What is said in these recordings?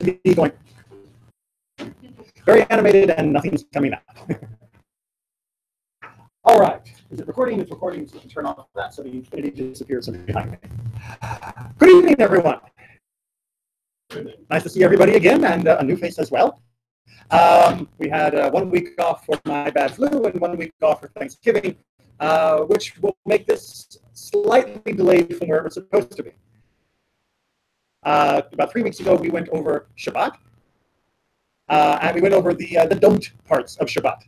me going very animated and nothing's coming out. All right. Is it recording? It's recording, so you can turn off that so the infinity disappears behind me. Good evening, everyone. Nice to see everybody again, and a new face as well. We had 1 week off for my bad flu and 1 week off for Thanksgiving, which will make this slightly delayed from where it was supposed to be. About 3 weeks ago, we went over Shabbat, and we went over the don't parts of Shabbat.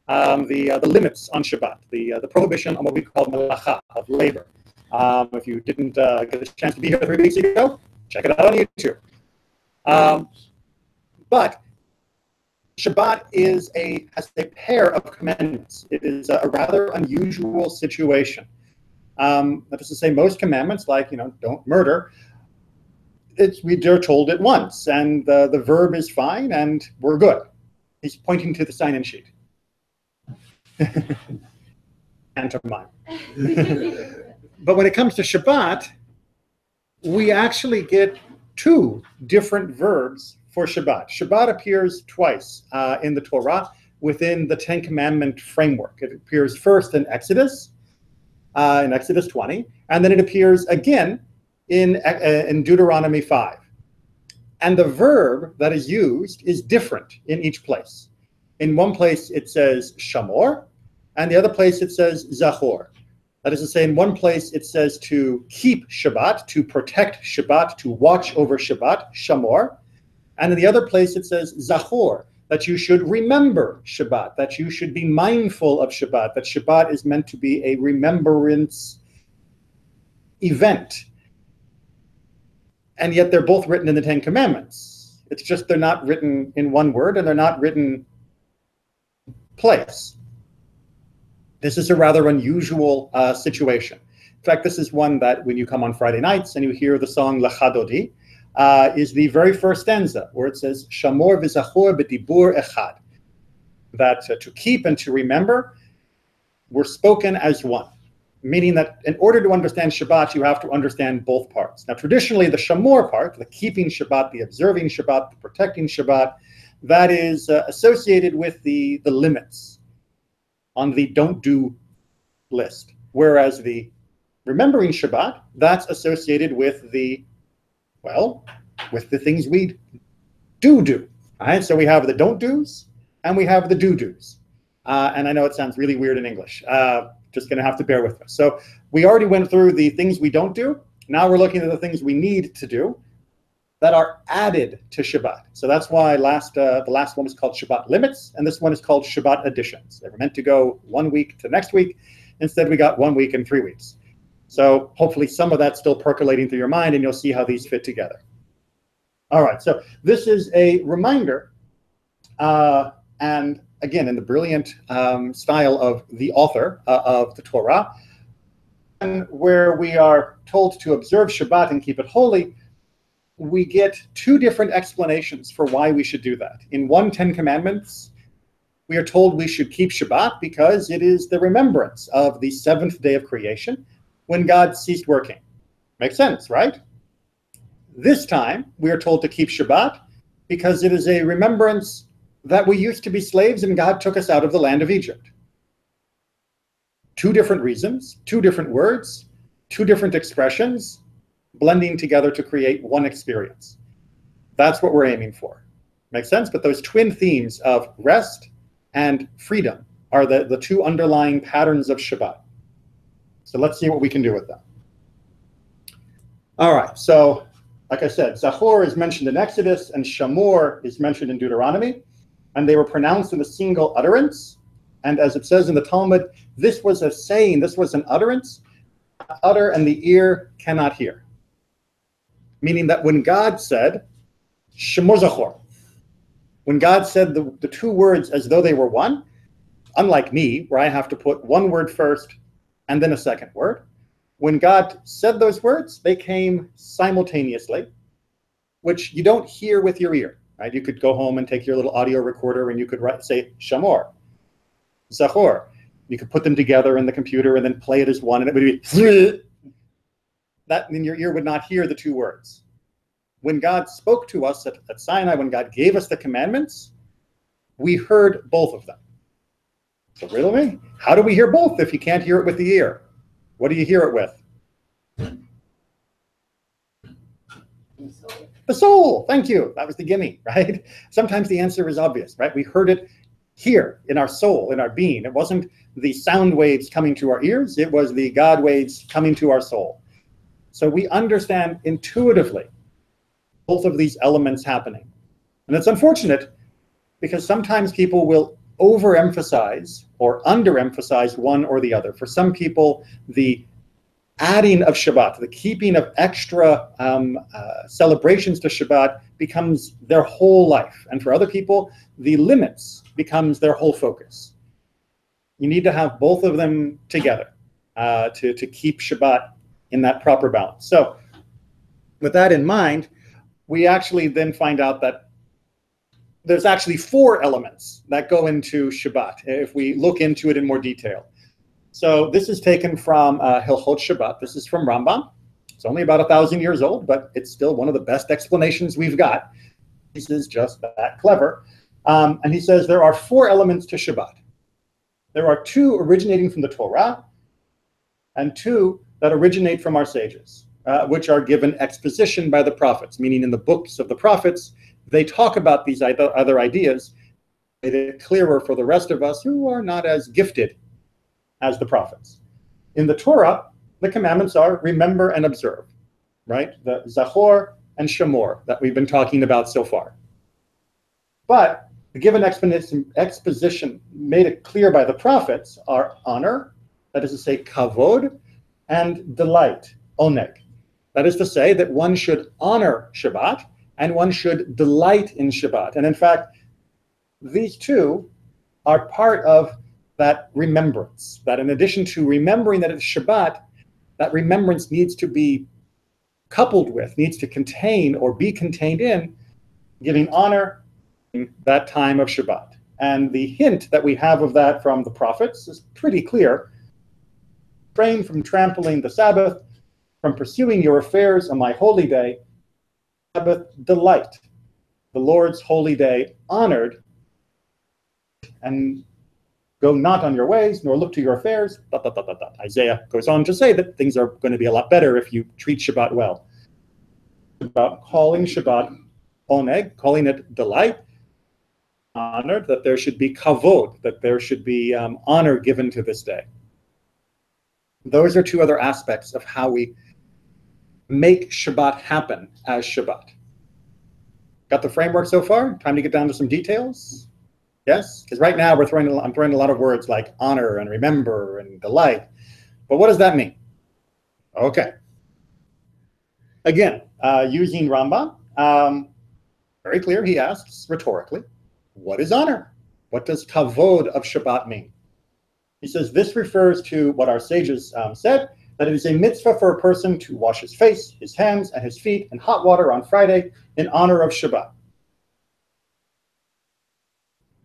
The limits on Shabbat, the prohibition on what we call melacha, of labor. If you didn't get a chance to be here 3 weeks ago, check it out on YouTube. But Shabbat has a pair of commandments. It is a rather unusual situation. That is to say, most commandments, like don't murder, we're told it once, and the verb is fine, and we're good. He's pointing to the sign-in sheet. Pantomime. But when it comes to Shabbat, we actually get two different verbs for Shabbat. Shabbat appears twice in the Torah within the Ten Commandment framework. It appears first in Exodus 20, and then it appears again in Deuteronomy 5. And the verb that is used is different in each place. In one place it says shamor, and the other place it says zachor. That is to say, in one place it says to keep Shabbat, to protect Shabbat, to watch over Shabbat, shamor. And in the other place it says zachor, that you should remember Shabbat, that you should be mindful of Shabbat, that Shabbat is meant to be a remembrance event. And yet they're both written in the Ten Commandments. It's just they're not written in one word, and they're not written place. This is a rather unusual situation. In fact, this is one that when you come on Friday nights and you hear the song Lecha Dodi, is the very first stanza, where it says, Shamor v'zachor b'dibur echad. That to keep and to remember were spoken as one. Meaning that in order to understand Shabbat, you have to understand both parts. Now, traditionally, the Shamor part, the keeping Shabbat, the observing Shabbat, the protecting Shabbat, that is associated with the limits on the don't do list. Whereas the remembering Shabbat, that's associated with with the things we do. All right? So we have the don't do's and we have the do-do's. And I know it sounds really weird in English. Just going to have to bear with us. So we already went through the things we don't do. Now we're looking at the things we need to do that are added to Shabbat. So that's why the last one was called Shabbat limits, and this one is called Shabbat additions. They were meant to go 1 week to next week. Instead, we got 1 week and 3 weeks. So hopefully some of that's still percolating through your mind, and you'll see how these fit together. All right, so this is a reminder, and again, in the brilliant style of the author of the Torah, where we are told to observe Shabbat and keep it holy, we get two different explanations for why we should do that. In one Ten Commandments, we are told we should keep Shabbat because it is the remembrance of the seventh day of creation when God ceased working. Makes sense, right? This time, we are told to keep Shabbat because it is a remembrance that we used to be slaves and God took us out of the land of Egypt. Two different reasons, two different words, two different expressions, blending together to create one experience. That's what we're aiming for. Makes sense? But those twin themes of rest and freedom are the two underlying patterns of Shabbat. So let's see what we can do with them. All right, so like I said, Zachor is mentioned in Exodus and Shamor is mentioned in Deuteronomy, and they were pronounced in a single utterance. And as it says in the Talmud, this was a saying, this was an utterance, utter and the ear cannot hear. Meaning that when God said, Shemor Zachor, when God said the two words as though they were one, unlike me, where I have to put one word first and then a second word, when God said those words, they came simultaneously, which you don't hear with your ear. Right? You could go home and take your little audio recorder and you could say Shamor, Zachor. You could put them together in the computer and then play it as one, and it would be that, and your ear would not hear the two words. when God spoke to us at Sinai, when God gave us the commandments, we heard both of them. So riddle me, how do we hear both if you can't hear it with the ear? What do you hear it with? The soul. Thank you. That was the gimme, right? Sometimes the answer is obvious, right? We heard it here in our soul, in our being. It wasn't the sound waves coming to our ears. It was the God waves coming to our soul. So we understand intuitively both of these elements happening. And it's unfortunate because sometimes people will overemphasize or underemphasize one or the other. For some people, the adding of Shabbat, the keeping of extra celebrations to Shabbat becomes their whole life. And for other people, the limits becomes their whole focus. You need to have both of them together to keep Shabbat in that proper balance. So with that in mind, we actually then find out that there's actually 4 elements that go into Shabbat, if we look into it in more detail. So this is taken from Hilchot Shabbat. This is from Rambam. It's only about 1,000 years old, but it's still one of the best explanations we've got. This is just that clever. And he says there are 4 elements to Shabbat. There are 2 originating from the Torah and 2 that originate from our sages, which are given exposition by the prophets, meaning in the books of the prophets, they talk about these other ideas, made it clearer for the rest of us who are not as gifted as the prophets. In the Torah, the commandments are remember and observe, right? The Zachor and Shamor that we've been talking about so far. But the given exposition made it clear by the prophets are honor, that is to say kavod, and delight, oneg. That is to say that one should honor Shabbat and one should delight in Shabbat. And in fact, these 2 are part of that remembrance, that in addition to remembering that it's Shabbat, that remembrance needs to be coupled with, needs to contain or be contained in giving honor in that time of Shabbat. And the hint that we have of that from the prophets is pretty clear. Refrain from trampling the Sabbath, from pursuing your affairs on my holy day. Sabbath delight, the Lord's holy day honored, and go not on your ways, nor look to your affairs. ... Isaiah goes on to say that things are going to be a lot better if you treat Shabbat well. About calling Shabbat oneg, calling it delight, honored, that there should be kavod, that there should be honor given to this day. Those are 2 other aspects of how we make Shabbat happen as Shabbat. Got the framework so far? Time to get down to some details? Yes? Because right now I'm throwing a lot of words like honor and remember and delight. But what does that mean? Okay. Again, using Rambam, very clear, he asks rhetorically, what is honor? What does kavod of Shabbat mean? He says this refers to what our sages said, that it is a mitzvah for a person to wash his face, his hands, and his feet in hot water on Friday in honor of Shabbat.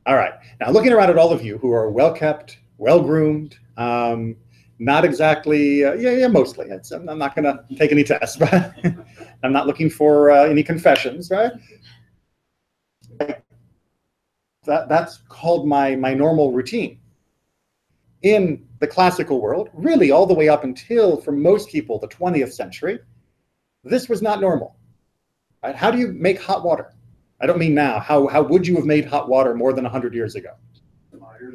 All right, now looking around at all of you who are well-kept, well-groomed, not exactly, mostly. I'm not going to take any tests, but I'm not looking for any confessions, right? That's called my normal routine. In the classical world, really all the way up until, for most people, the 20th century, this was not normal. Right? How do you make hot water? I don't mean now. How would you have made hot water more than 100 years ago? Fire.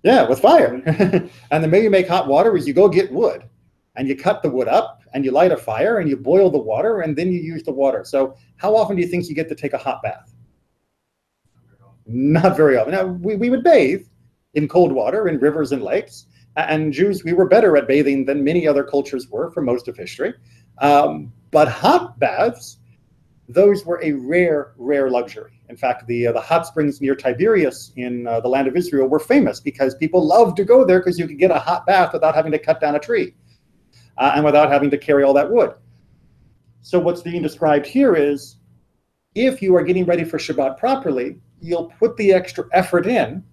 Yeah, with fire. And the way you make hot water is you go get wood, and you cut the wood up, and you light a fire, and you boil the water, and then you use the water. So how often do you think you get to take a hot bath? Not very often. Now, we would bathe in cold water, in rivers and lakes. And Jews, we were better at bathing than many other cultures were for most of history. But hot baths, those were a rare luxury. In fact, the hot springs near Tiberias in the land of Israel were famous because people loved to go there because you could get a hot bath without having to cut down a tree and without having to carry all that wood. So what's being described here is if you are getting ready for Shabbat properly, you'll put the extra effort in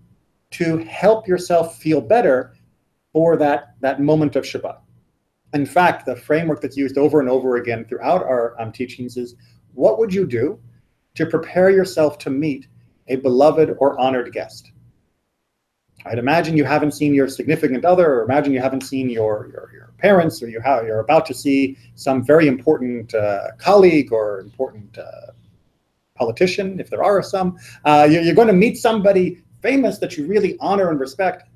to help yourself feel better for that moment of Shabbat. In fact, the framework that's used over and over again throughout our teachings is what would you do to prepare yourself to meet a beloved or honored guest? I'd imagine you haven't seen your significant other, or imagine you haven't seen your parents, or you're about to see some very important colleague or important politician, if there are some. You're going to meet somebody famous that you really honor and respect.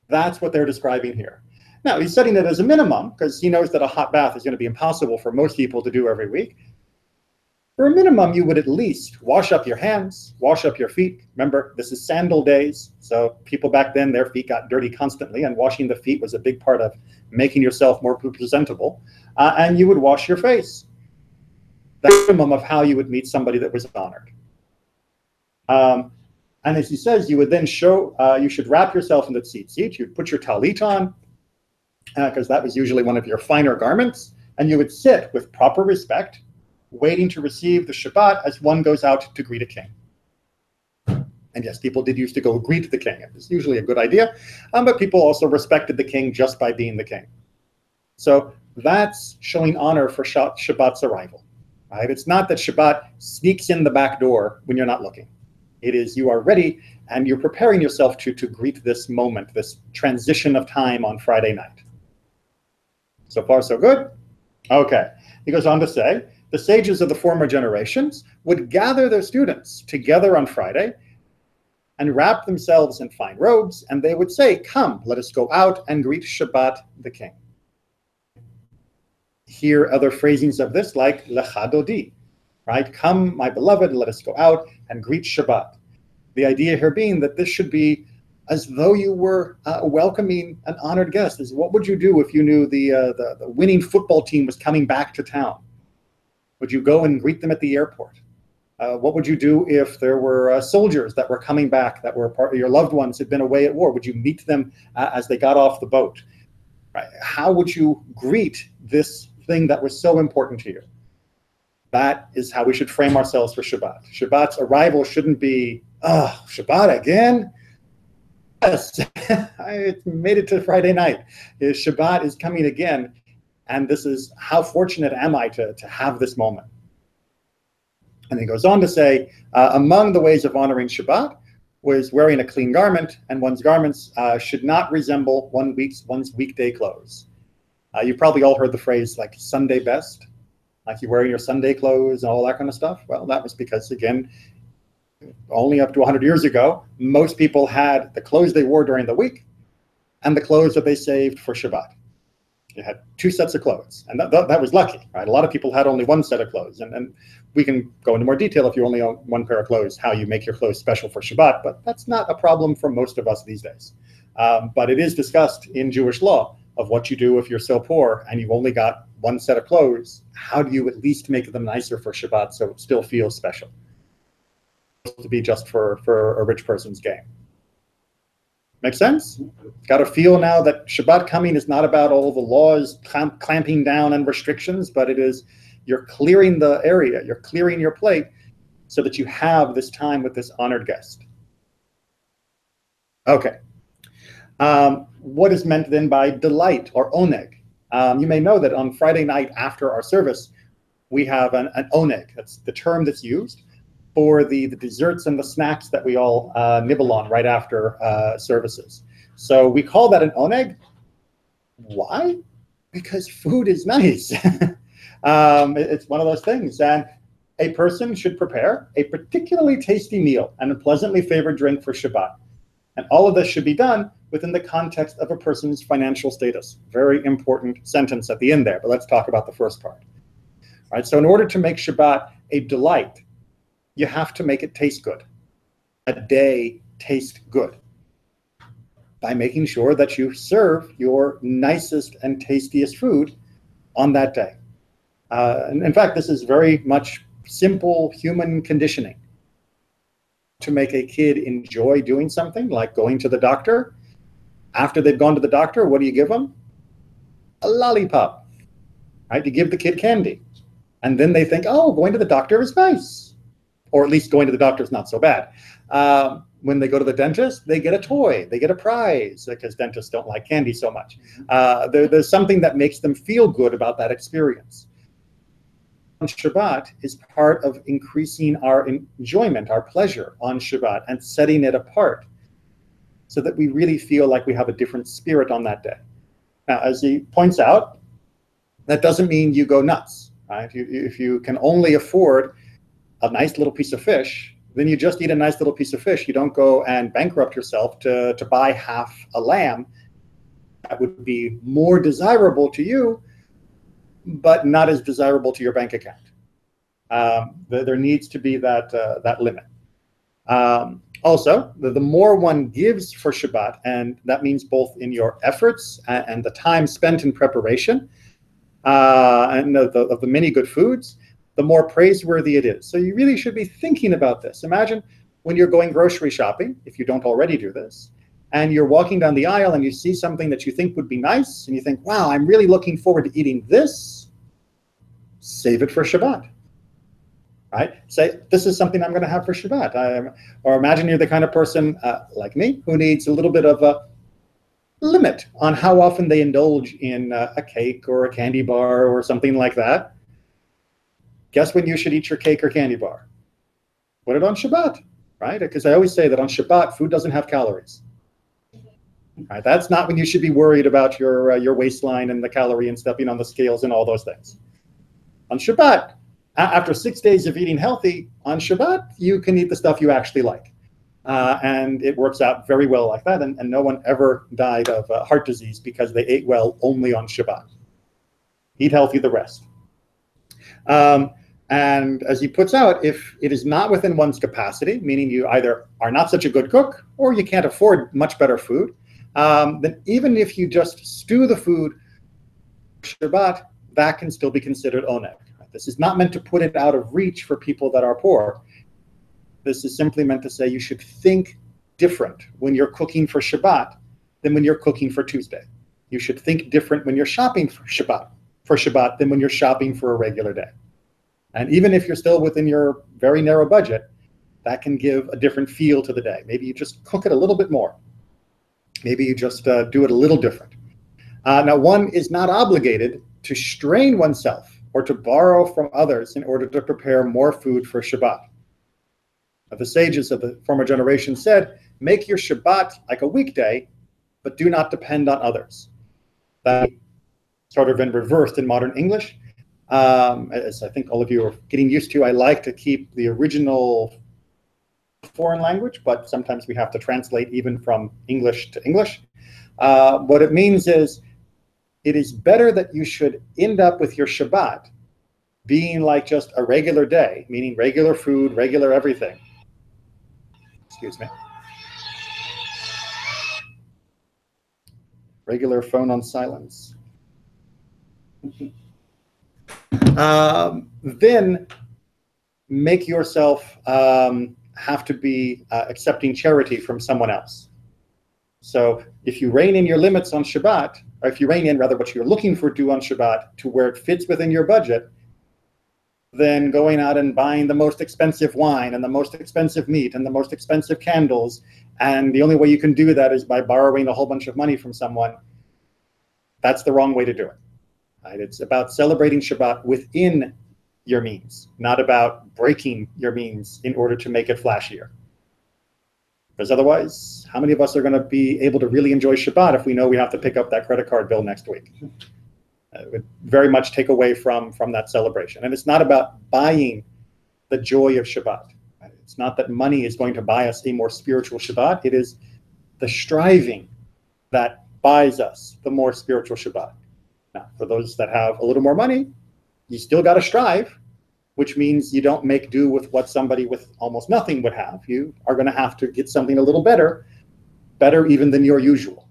That's what they're describing here. Now, he's setting it as a minimum because he knows that a hot bath is going to be impossible for most people to do every week. For a minimum, you would at least wash up your hands, wash up your feet. Remember, this is sandal days, so people back then, their feet got dirty constantly, and washing the feet was a big part of making yourself more presentable. And you would wash your face. The minimum of how you would meet somebody that was honored. And as he says, you would then show, you should wrap yourself in the tzitzit. You'd put your talit on, because that was usually one of your finer garments, and you would sit with proper respect, waiting to receive the Shabbat as one goes out to greet a king. And yes, people did used to go greet the king. It was usually a good idea, but people also respected the king just by being the king. So that's showing honor for Shabbat's arrival. Right? It's not that Shabbat sneaks in the back door when you're not looking. It is you are ready and you're preparing yourself to greet this moment, this transition of time on Friday night. So far, so good? Okay. He goes on to say, the sages of the former generations would gather their students together on Friday and wrap themselves in fine robes, and they would say, come, let us go out and greet Shabbat the king. Hear other phrasings of this like Lecha Dodi, right? Come, my beloved, let us go out and greet Shabbat. The idea here being that this should be as though you were welcoming an honored guest. What would you do if you knew the winning football team was coming back to town? Would you go and greet them at the airport? What would you do if there were soldiers that were coming back, that were part of your loved ones had been away at war? Would you meet them as they got off the boat? Right? How would you greet this thing that was so important to you? That is how we should frame ourselves for Shabbat. Shabbat's arrival shouldn't be, oh, Shabbat again? Yes, I made it to Friday night. Shabbat is coming again. And this is, how fortunate am I to have this moment? And he goes on to say, among the ways of honoring Shabbat was wearing a clean garment, and one's garments should not resemble one's weekday clothes. You've probably all heard the phrase like Sunday best, like you're wearing your Sunday clothes and all that kind of stuff. Well, that was because, again, only up to 100 years ago, most people had the clothes they wore during the week and the clothes that they saved for Shabbat. You had two sets of clothes, and that was lucky, right? A lot of people had only one set of clothes, and we can go into more detail if you only own one pair of clothes, how you make your clothes special for Shabbat, but that's not a problem for most of us these days. But it is discussed in Jewish law of what you do if you're so poor and you've only got one set of clothes. How do you at least make them nicer for Shabbat so it still feels special? It's supposed to be just for a rich person's game. Make sense? Got to feel now that Shabbat coming is not about all the laws clamping down and restrictions, but it is you're clearing the area, you're clearing your plate so that you have this time with this honored guest. Okay. What is meant then by delight or oneg? You may know that on Friday night after our service, we have an oneg. That's the term that's used for the desserts and the snacks that we all nibble on right after services. So we call that an oneg. Why? Because food is nice. It's one of those things. And a person should prepare a particularly tasty meal and a pleasantly favored drink for Shabbat. And all of this should be done within the context of a person's financial status. Very important sentence at the end there, but let's talk about the first part. All right, so in order to make Shabbat a delight, you have to make it taste good. A day taste good by making sure that you serve your nicest and tastiest food on that day. And in fact, this is very much simple human conditioning. To make a kid enjoy doing something like going to the doctor, after they've gone to the doctor, what do you give them? A lollipop, right? You give the kid candy. And then they think, oh, going to the doctor is nice. Or at least going to the doctor is not so bad. When they go to the dentist, they get a toy, they get a prize, because dentists don't like candy so much. There's something that makes them feel good about that experience. Shabbat is part of increasing our enjoyment, our pleasure on Shabbat, and setting it apart so that we really feel like we have a different spirit on that day. Now, as he points out, that doesn't mean you go nuts, right? If you can only afford a nice little piece of fish, then you just eat a nice little piece of fish. You don't go and bankrupt yourself to buy half a lamb. That would be more desirable to you, but not as desirable to your bank account. There needs to be that limit. Also, the more one gives for Shabbat, and that means both in your efforts and the time spent in preparation, and of the many good foods, the more praiseworthy it is. So you really should be thinking about this. Imagine when you're going grocery shopping, if you don't already do this, and you're walking down the aisle and you see something that you think would be nice, and you think, wow, I'm really looking forward to eating this. Save it for Shabbat. Right? Say, this is something I'm going to have for Shabbat. Or imagine you're the kind of person like me who needs a little bit of a limit on how often they indulge in a cake or a candy bar or something like that. Guess when you should eat your cake or candy bar? Put it on Shabbat, right? Because I always say that on Shabbat, food doesn't have calories. Right? That's not when you should be worried about your waistline and the calorie and stepping on the scales and all those things. On Shabbat, after 6 days of eating healthy, on Shabbat, you can eat the stuff you actually like. And it works out very well like that. And no one ever died of heart disease because they ate well only on Shabbat. Eat healthy the rest. And as he puts out, if it is not within one's capacity, meaning you either are not such a good cook or you can't afford much better food, then even if you just stew the food Shabbat, that can still be considered oneg. This is not meant to put it out of reach for people that are poor. This is simply meant to say you should think different when you're cooking for Shabbat than when you're cooking for Tuesday. You should think different when you're shopping for Shabbat than when you're shopping for a regular day. And even if you're still within your very narrow budget, that can give a different feel to the day. Maybe you just cook it a little bit more. Maybe you just do it a little different. Now, one is not obligated to strain oneself or to borrow from others in order to prepare more food for Shabbat. The sages of the former generation said, make your Shabbat like a weekday, but do not depend on others. That sort of been reversed in modern English. As I think all of you are getting used to, I like to keep the original foreign language, but sometimes we have to translate even from English to English. What it means is, it is better that you should end up with your Shabbat being like just a regular day, meaning regular food, regular everything. Excuse me. Regular phone on silence. Then make yourself have to be accepting charity from someone else. So if you rein in your limits on Shabbat, or if you rein in rather what you're looking for do on Shabbat to where it fits within your budget, then going out and buying the most expensive wine and the most expensive meat and the most expensive candles, and the only way you can do that is by borrowing a whole bunch of money from someone, that's the wrong way to do it. Right? It's about celebrating Shabbat within your means, not about breaking your means in order to make it flashier. Because otherwise, how many of us are going to be able to really enjoy Shabbat if we know we have to pick up that credit card bill next week? It would very much take away from that celebration. And it's not about buying the joy of Shabbat. It's not that money is going to buy us a more spiritual Shabbat. It is the striving that buys us the more spiritual Shabbat. Now, for those that have a little more money, you still got to strive, which means you don't make do with what somebody with almost nothing would have. You are going to have to get something a little better even than your usual.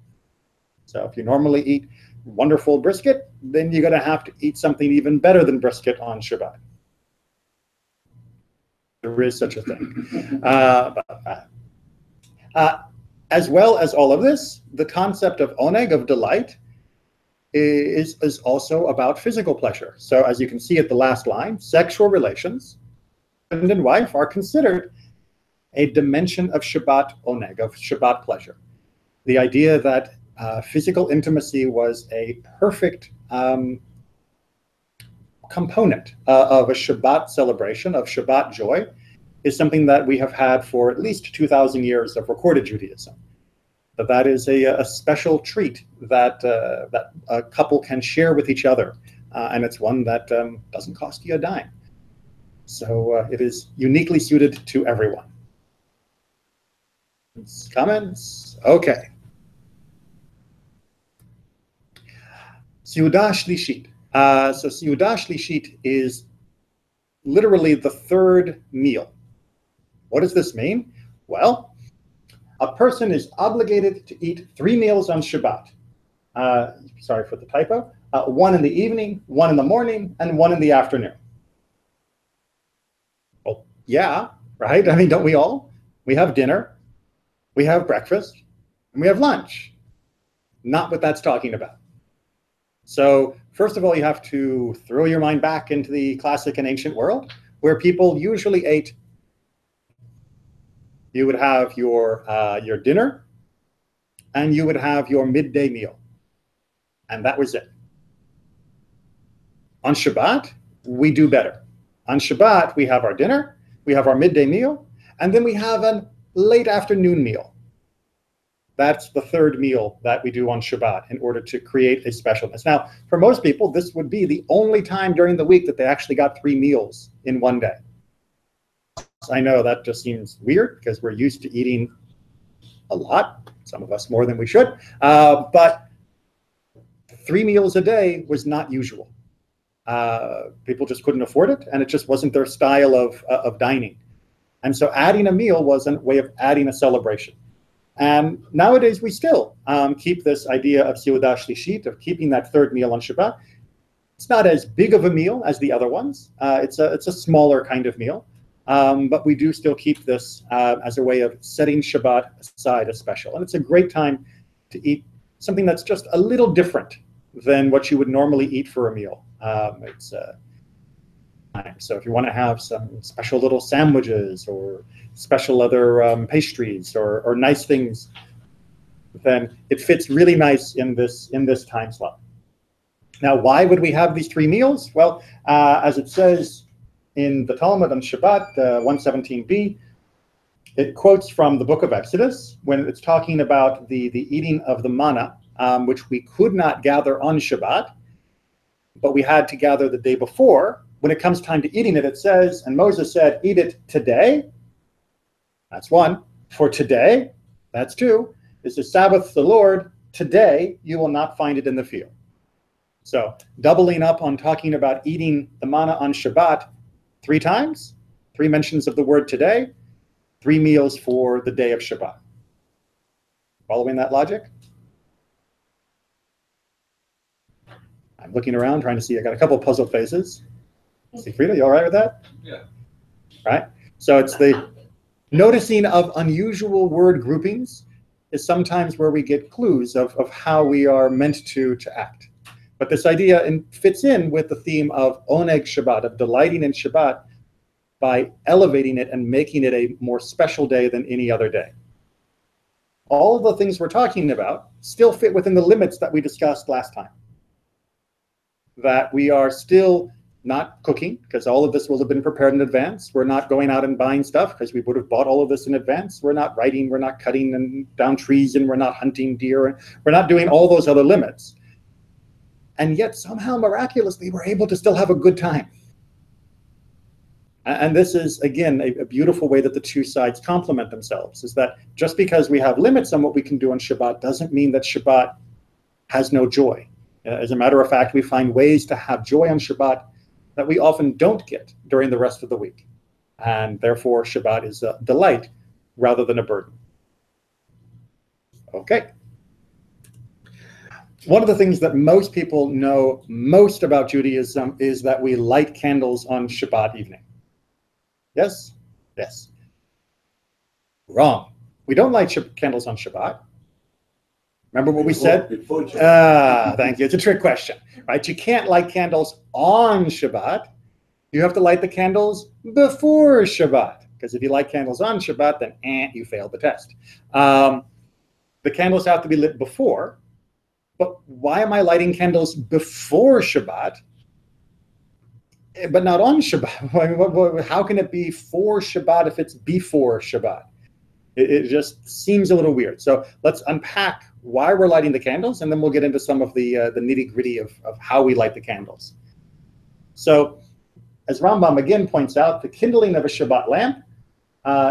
So if you normally eat wonderful brisket, then you're going to have to eat something even better than brisket on Shabbat. There is such a thing. As well as all of this, the concept of oneg, of delight, is also about physical pleasure. So as you can see at the last line, sexual relations, husband and wife, are considered a dimension of Shabbat oneg, of Shabbat pleasure. The idea that physical intimacy was a perfect component of a Shabbat celebration, of Shabbat joy, is something that we have had for at least 2,000 years of recorded Judaism. That is a special treat that that a couple can share with each other, and it's one that doesn't cost you a dime. So it is uniquely suited to everyone. Comments? Okay. Seudah Shlishit. So Seudah Shlishit is literally the third meal. What does this mean? Well, a person is obligated to eat 3 meals on Shabbat. Sorry for the typo. 1 in the evening, 1 in the morning, and 1 in the afternoon. Well, yeah, right? I mean, don't we all? We have dinner, we have breakfast, and we have lunch. Not what that's talking about. So first of all, you have to throw your mind back into the classic and ancient world, where people usually ate. You would have your dinner, and you would have your midday meal, and that was it. On Shabbat, we do better. On Shabbat, we have our dinner, we have our midday meal, and then we have a late afternoon meal. That's the third meal that we do on Shabbat in order to create a specialness. Now, for most people, this would be the only time during the week that they actually got 3 meals in one day. I know that just seems weird because we're used to eating a lot, some of us more than we should, but 3 meals a day was not usual. People just couldn't afford it, and it just wasn't their style of dining. And so adding a meal was a way of adding a celebration. And nowadays we still keep this idea of Seudah Shlishit, of keeping that third meal on Shabbat. It's not as big of a meal as the other ones. It's a smaller kind of meal. But we do still keep this as a way of setting Shabbat aside as special. And it's a great time to eat something that's just a little different than what you would normally eat for a meal. So if you want to have some special little sandwiches or special other pastries or nice things, then it fits really nice in this time slot. Now, why would we have these 3 meals? Well, as it says in the Talmud on Shabbat 117b, it quotes from the book of Exodus when it's talking about the eating of the manna, which we could not gather on Shabbat, but we had to gather the day before. When it comes time to eating it, it says, and Moses said, eat it today. That's 1. For today, that's 2. This is Sabbath the Lord. Today, you will not find it in the field. So doubling up on talking about eating the manna on Shabbat 3 times, 3 mentions of the word today, 3 meals for the day of Shabbat. Following that logic? I'm looking around trying to see. I got a couple puzzled faces. Frida, you all right with that? Yeah. Right? So it's the noticing of unusual word groupings is sometimes where we get clues of how we are meant to act. But this idea fits in with the theme of Oneg Shabbat, of delighting in Shabbat by elevating it and making it a more special day than any other day. All of the things we're talking about still fit within the limits that we discussed last time. That we are still not cooking, because all of this will have been prepared in advance. We're not going out and buying stuff, because we would have bought all of this in advance. We're not writing, we're not cutting down trees, and we're not hunting deer, and we're not doing all those other limits. And yet somehow miraculously we're able to still have a good time. And this is, again, a beautiful way that the 2 sides complement themselves, is that just because we have limits on what we can do on Shabbat doesn't mean that Shabbat has no joy. As a matter of fact, we find ways to have joy on Shabbat that we often don't get during the rest of the week. And therefore, Shabbat is a delight rather than a burden. Okay. One of the things that most people know most about Judaism is that we light candles on Shabbat evening. Yes? Yes. Wrong. We don't light candles on Shabbat. Remember what we said? Thank you. It's a trick question, right? You can't light candles on Shabbat. You have to light the candles before Shabbat. Because if you light candles on Shabbat, then you failed the test. The candles have to be lit before. But why am I lighting candles before Shabbat? but not on Shabbat. How can it be for Shabbat if it's before Shabbat? It just seems a little weird. So let's unpack why we're lighting the candles, and then we'll get into some of the nitty-gritty of how we light the candles. So, as Rambam again points out, the kindling of a Shabbat lamp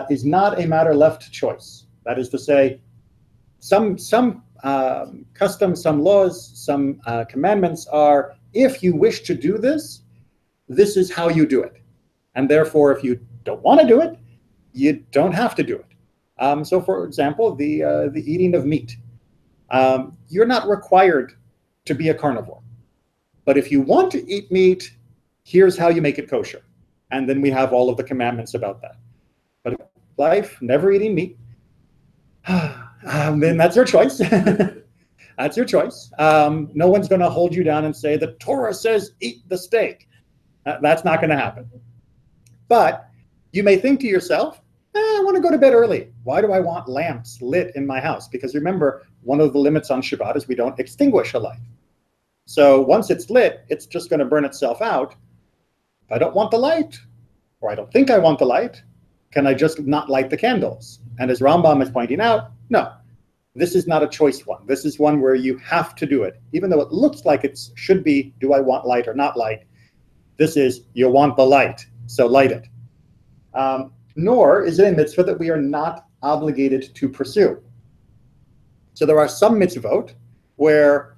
is not a matter left to choice. That is to say, some customs, some laws, some commandments are, if you wish to do this, this is how you do it. And therefore, if you don't want to do it, you don't have to do it. So, for example, the eating of meat. You're not required to be a carnivore. But if you want to eat meat, here's how you make it kosher. And then we have all of the commandments about that. But life, never eating meat, then that's your choice. That's your choice. No one's going to hold you down and say, the Torah says eat the steak. That's not going to happen. But you may think to yourself, I want to go to bed early. Why do I want lamps lit in my house? Because remember, one of the limits on Shabbat is we don't extinguish a light. So once it's lit, it's just going to burn itself out. If I don't want the light, or I don't think I want the light, can I just not light the candles? And as Rambam is pointing out, no, this is not a choice one. This is one where you have to do it. Even though it looks like it should be, do I want light or not light? This is, you want the light, so light it. Nor is it a mitzvah that we are not obligated to pursue. So there are some mitzvot where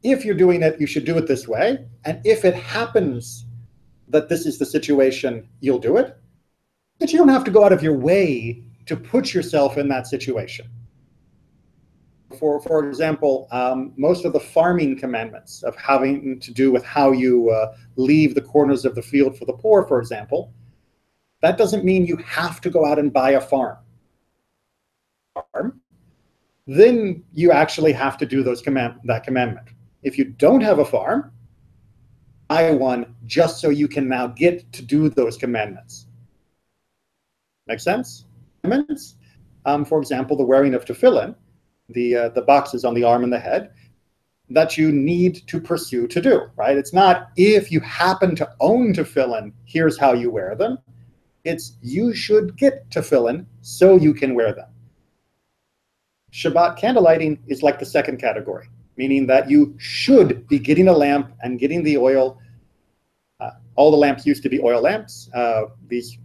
if you're doing it, you should do it this way. And if it happens that this is the situation, you'll do it. But you don't have to go out of your way to put yourself in that situation. For example, most of the farming commandments of having to do with how you leave the corners of the field for the poor, for example, that doesn't mean you have to go out and buy a farm. Then you actually have to do that commandment. If you don't have a farm, buy one just so you can now get to do those commandments. Make sense? For example, the wearing of tefillin, the boxes on the arm and the head, that you need to pursue to do, right? It's not if you happen to own tefillin, here's how you wear them. It's you should get tefillin so you can wear them. Shabbat candlelighting is like the second category, meaning that you should be getting a lamp and getting the oil. All the lamps used to be oil lamps. These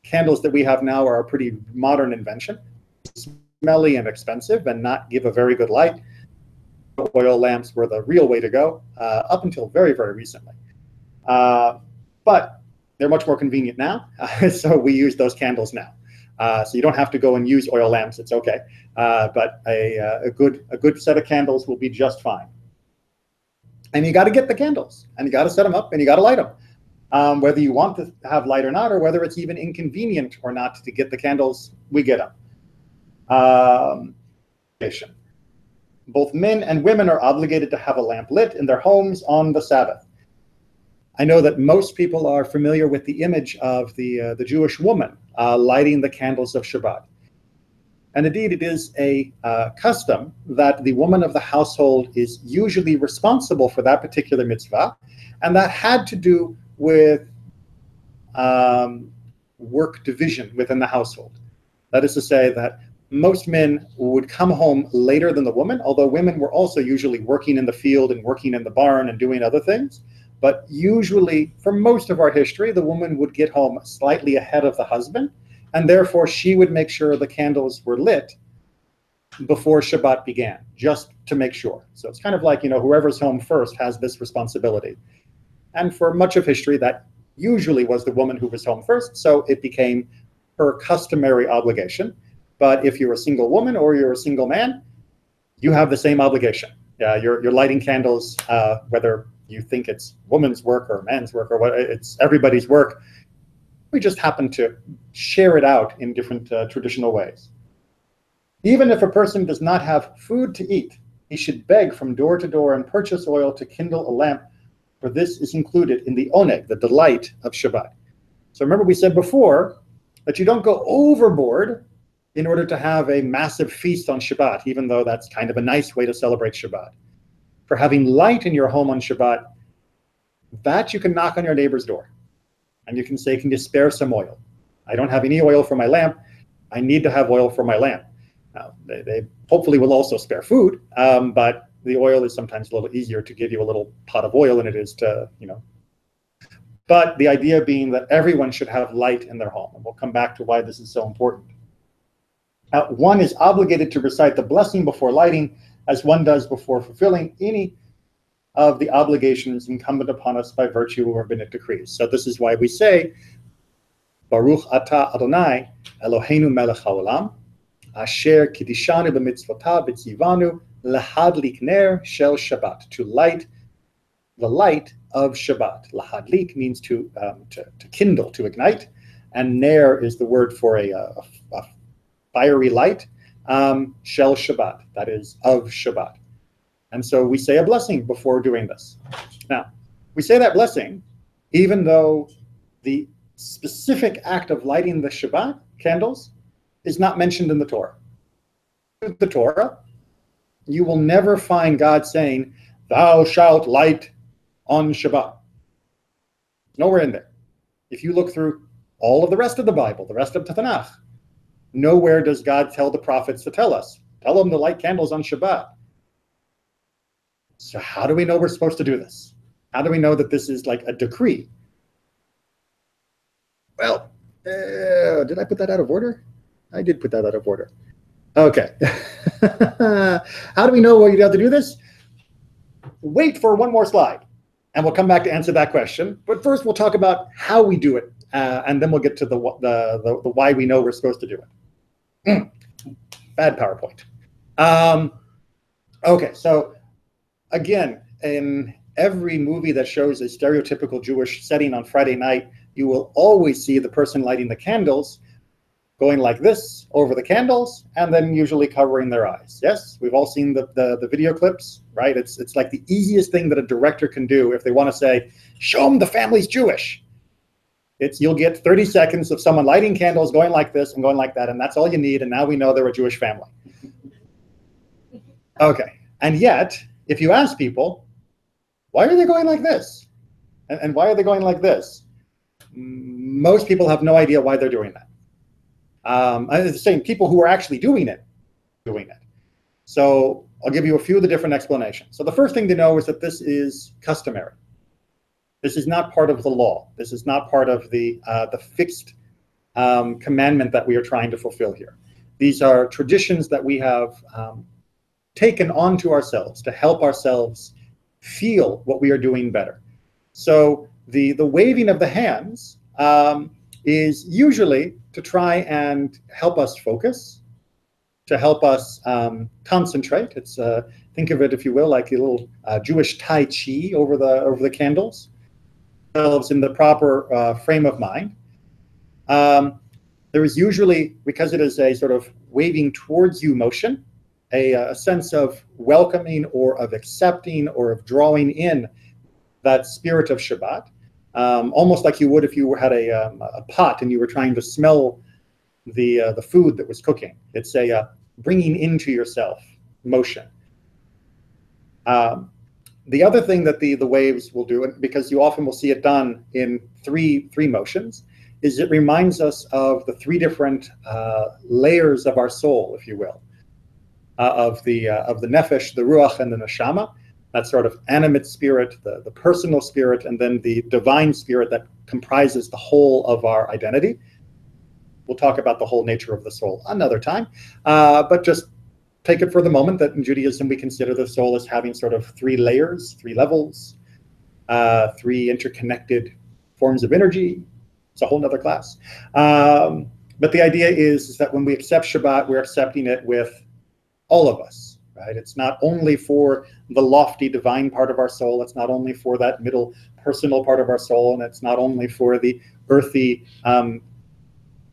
candles that we have now are a pretty modern invention, smelly and expensive and not give a very good light. Oil lamps were the real way to go up until very, very recently. But they're much more convenient now, so we use those candles now. So you don't have to go and use oil lamps, it's okay. But a good set of candles will be just fine. And you got to get the candles, and you got to set them up, and you got to light them. Whether you want to have light or not, or whether it's even inconvenient or not to get the candles, we get them. Both men and women are obligated to have a lamp lit in their homes on the Sabbath. I know that most people are familiar with the image of the Jewish woman lighting the candles of Shabbat. And indeed, it is a custom that the woman of the household is usually responsible for that particular mitzvah. And that had to do with work division within the household. That is to say that most men would come home later than the woman, although women were also usually working in the field and working in the barn and doing other things. But usually, for most of our history, the woman would get home slightly ahead of the husband, and therefore she would make sure the candles were lit before Shabbat began, just to make sure. So it's kind of like, whoever's home first has this responsibility. And for much of history, that usually was the woman who was home first, so it became her customary obligation. But if you're a single woman or you're a single man, you have the same obligation. You're lighting candles, whether you think it's woman's work or man's work or what, it's everybody's work. We just happen to share it out in different traditional ways. Even if a person does not have food to eat, he should beg from door to door and purchase oil to kindle a lamp, for this is included in the oneg, the delight of Shabbat. So remember we said before that you don't go overboard in order to have a massive feast on Shabbat, even though that's kind of a nice way to celebrate Shabbat. For having light in your home on Shabbat, that you can knock on your neighbor's door and you can say, can you spare some oil? I don't have any oil for my lamp. I need to have oil for my lamp. Now, they hopefully will also spare food, but the oil is sometimes a little easier to give you a little pot of oil than it is to, But the idea being that everyone should have light in their home. And we'll come back to why this is so important. One is obligated to recite the blessing before lighting, as one does before fulfilling any of the obligations incumbent upon us by virtue of rabbinic decrees. So this is why we say, Baruch atah Adonai Eloheinu melech haolam, asher kidishanu b'mitzvotav v'tzivanu lahadlik ner shel Shabbat, to light the light of Shabbat. Lahadlik means to kindle, to ignite, and ner is the word for a fiery light, shel Shabbat, that is of Shabbat. And so we say a blessing before doing this. Now, we say that blessing even though the specific act of lighting the Shabbat candles is not mentioned in the Torah. In the Torah, you will never find God saying, thou shalt light on Shabbat. Nowhere in there. If you look through all of the rest of the Bible, the rest of the Tanakh, nowhere does God tell the prophets to tell them to light candles on Shabbat. So how do we know we're supposed to do this? How do we know that this is like a decree? Well, did I put that out of order? I did put that out of order. Okay. How do we know you have to do this? Wait for one more slide, and we'll come back to answer that question. But first, we'll talk about how we do it, and then we'll get to the why we know we're supposed to do it. Bad PowerPoint. Okay, so again, in every movie that shows a stereotypical Jewish setting on Friday night, you will always see the person lighting the candles going like this over the candles and then usually covering their eyes. Yes, we've all seen the video clips, right? It's like the easiest thing that a director can do if they want to say, show them the family's Jewish. You'll get 30 seconds of someone lighting candles going like this and going like that, and that's all you need, and now we know they're a Jewish family. Okay, and yet, if you ask people, why are they going like this? And why are they going like this? Most people have no idea why they're doing that. The same people who are actually doing it. So I'll give you a few of the different explanations. So the first thing to know is that this is customary. This is not part of the law. This is not part of the fixed commandment that we are trying to fulfill here. These are traditions that we have taken onto ourselves to help ourselves feel what we are doing better. So the waving of the hands is usually to try and help us focus, to help us concentrate. It's think of it, if you will, like a little Jewish Tai Chi over the candles. Ourselves in the proper frame of mind. There is usually, because it is a sort of waving towards you motion, a sense of welcoming or of accepting or of drawing in that spirit of Shabbat, almost like you would if you had a pot and you were trying to smell the food that was cooking. It's a bringing into yourself motion. The other thing that the waves will do, because you often will see it done in three motions, is it reminds us of the three different layers of our soul, if you will, of the nefesh, the ruach, and the neshama. That sort of animate spirit, the personal spirit, and then the divine spirit that comprises the whole of our identity. We'll talk about the whole nature of the soul another time, but just take it for the moment that in Judaism we consider the soul as having sort of three layers, three levels, three interconnected forms of energy. It's a whole nother class. But the idea is that when we accept Shabbat, we're accepting it with all of us, right? It's not only for the lofty divine part of our soul. It's not only for that middle personal part of our soul, and it's not only for the earthy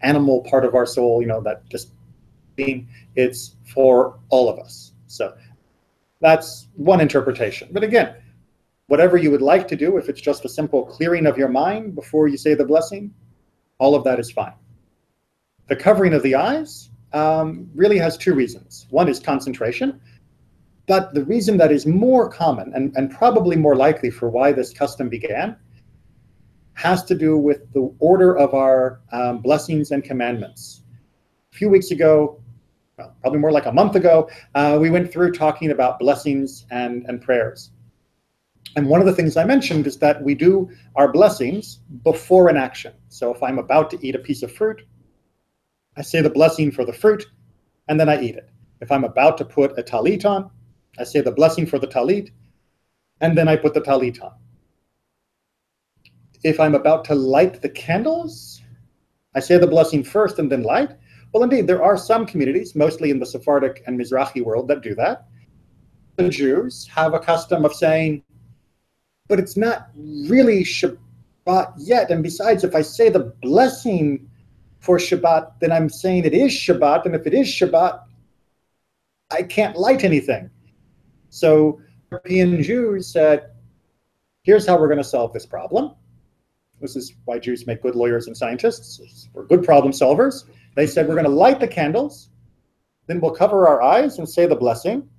animal part of our soul, that just being, it's for all of us. So that's one interpretation. But again, whatever you would like to do, if it's just a simple clearing of your mind before you say the blessing, all of that is fine. The covering of the eyes really has two reasons. One is concentration. But the reason that is more common and probably more likely for why this custom began has to do with the order of our blessings and commandments. A few weeks ago, well, probably more like a month ago, we went through talking about blessings and prayers. And one of the things I mentioned is that we do our blessings before an action. So if I'm about to eat a piece of fruit, I say the blessing for the fruit, and then I eat it. If I'm about to put a talit on, I say the blessing for the talit, and then I put the talit on. If I'm about to light the candles, I say the blessing first and then light. Well, indeed, there are some communities, mostly in the Sephardic and Mizrahi world, that do that. The Jews have a custom of saying, but it's not really Shabbat yet. And besides, if I say the blessing for Shabbat, then I'm saying it is Shabbat. And if it is Shabbat, I can't light anything. So European Jews said, here's how we're going to solve this problem. This is why Jews make good lawyers and scientists. We're good problem solvers. They said, we're going to light the candles, then we'll cover our eyes and say the blessing,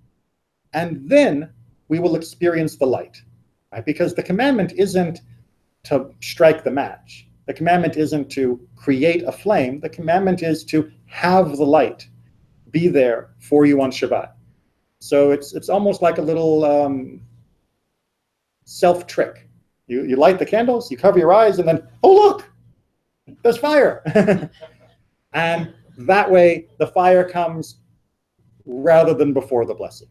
and then we will experience the light. Right? Because the commandment isn't to strike the match. The commandment isn't to create a flame. The commandment is to have the light be there for you on Shabbat. So it's almost like a little self-trick. You light the candles, you cover your eyes, and then, oh, look, there's fire. And that way, the fire comes rather than before the blessing.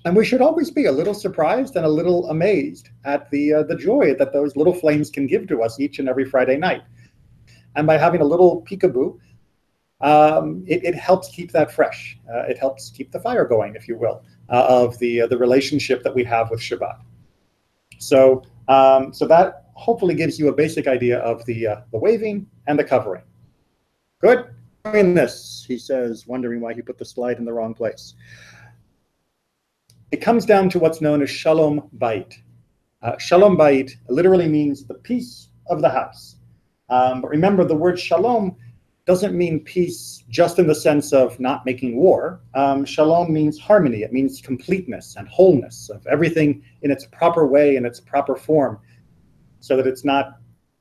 And we should always be a little surprised and a little amazed at the joy that those little flames can give to us each and every Friday night. And by having a little peekaboo, it helps keep that fresh. It helps keep the fire going, if you will, of the relationship that we have with Shabbat. So that hopefully gives you a basic idea of the waving and the covering. Good. In this, he says, wondering why he put the slide in the wrong place. It comes down to what's known as Shalom Bayit. Shalom Bayit literally means the peace of the house. But remember, the word shalom doesn't mean peace just in the sense of not making war. Shalom means harmony. It means completeness and wholeness of everything in its proper way, in its proper form, so that it's not